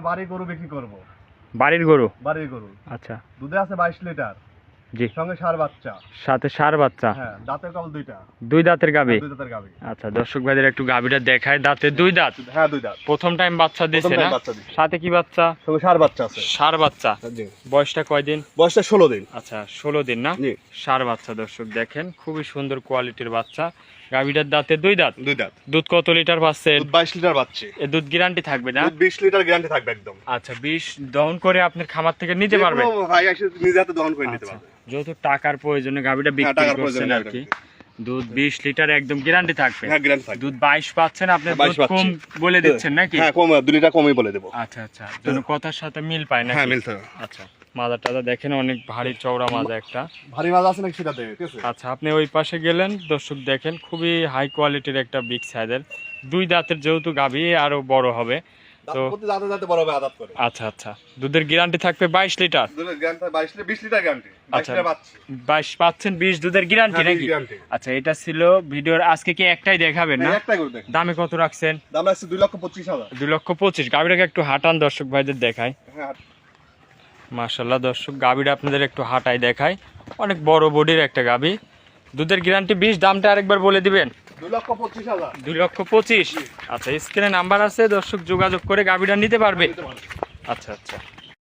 বাড়ি গরু বিক্রি করব। বাড়ির গরু? বাড়ির গরু। আচ্ছা। দুধে আছে 22 লিটার। জি। সঙ্গে ষাঁড় বাচ্চা। সাথে ষাঁড় বাচ্চা। হ্যাঁ, দাঁতের কেবল দুইটা। দুই দাঁতের গাভী? দুই দাঁতের গাভী। আচ্ছা, দর্শক ভাইদের একটু গাভীটা দেখায়। দাঁতে দুই দাঁত? হ্যাঁ, দুই দাঁত। প্রথম টাইম বাচ্চা দিছে না? সাথে কি বাচ্চা? সঙ্গে ষাঁড় বাচ্চা আছে। ষাঁড় বাচ্চা। জি। বয়সটা কয়দিন? বয়সটা 16 দিন। আচ্ছা, 16 দিন না? জি। ষাঁড় বাচ্চা দর্শক দেখেন, খুবই সুন্দর কোয়ালিটির বাচ্চা। গাভীটার দাঁতে দুই দাঁত? দুই দাঁত। দুধ কত লিটার পাচ্ছেন? দুধ 22 লিটার পাচ্ছি। এ দুধ গ্যারান্টি থাকবে না? দুধ 20 লিটার গ্যারান্টি থাকবে একদম। আচ্ছা, 20 দহন করে আপনার খামার থেকে নিতে পারবে? ভাই এসে নিজে হাতে দহন করে নিতে পারবে। যেহেতু টাকার প্রয়োজনে গাভীটা বিক্রি করছেন আর কি। দুধ 20 লিটার একদম গ্যারান্টি থাকবে? হ্যাঁ, গ্যারান্টি থাকবে। দুধ 22 পাচ্ছেন আপনি? দুধ কম বলে দিচ্ছেন নাকি? হ্যাঁ, কম 2 লিটার কমই বলে দেব। আচ্ছা আচ্ছা, যেন কথার সাথে মিল পায় না? হ্যাঁ, মিলছে। আচ্ছা, মাজাটা দেখেন অনেক ভারী চওড়া মাজা একটা। ভারী মাছ আছে নাকি সেটা দেখে, ঠিক আছে? আচ্ছা, আপনি ওই পাশে গেলেন, দর্শক দেখেন খুবই হাই কোয়ালিটির একটা বিগ সাইজের দুই দাঁতের, যেহেতু গাভী আরো বড় হবে তো। দাঁতে দাঁতে বড় হবে আদাত করে। আচ্ছা আচ্ছা, দুধের গ্যারান্টি থাকবে 22 লিটার? দুধের guarantee 22 litre, 20 litre guarantee. 22 litre পাচ্ছি। 22 পাচ্ছেন, 20 দুধের গ্যারান্টি হ্যাঁ, নাকি? গ্যারান্টি। আচ্ছা, এটা ছিল ভিডিওর। আজকে কি একটাই দেখাবেন না? একটাই করে দেখ। দামে কত রাখছেন? দাম আছে 2,25,000। 2,25,000। গাভীটাকে একটু হাঁটান, দর্শক ভাইদের দেখায়। হ্যাঁ। মাশাআল্লাহ দর্শক, গাভীটা আপনাদের একটু হাঁটাই দেখায়। অনেক বড় বডির একটা গাভী। দুধের গ্যারান্টি 20। দামটা আরেকবার বলে দিবেন। 2,25,000। 2,25,000। আচ্ছা, স্ক্রিনে নাম্বার আছে, দর্শক যোগাযোগ করে গাভীটা নিতে পারবে। আচ্ছা আচ্ছা।